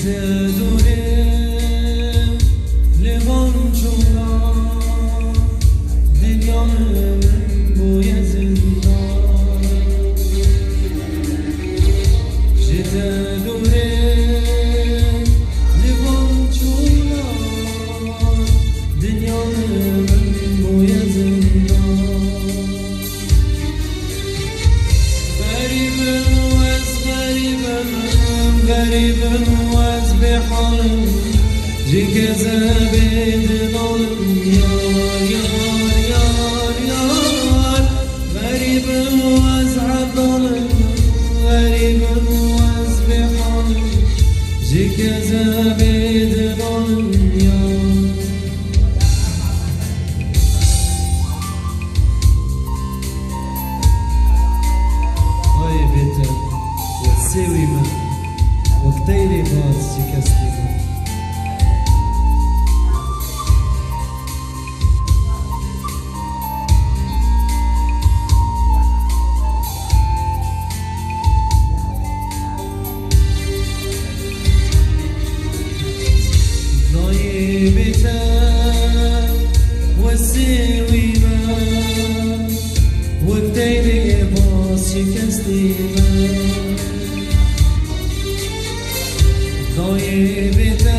دورم لبان چونان دنیا من بوی زندان جت دورم لبان چونان دنیا من بوی زندان غریبم و از غریبم و از بحالم جیک زبید نالم یار یار یار یار غریبم و از عبالم غریبم و از بحالم جیک زبید نالم یار های بیتر سوی من وقتی باز شکستی من نای بیتر و سوی من وقتی باز شکستی من نای بیتر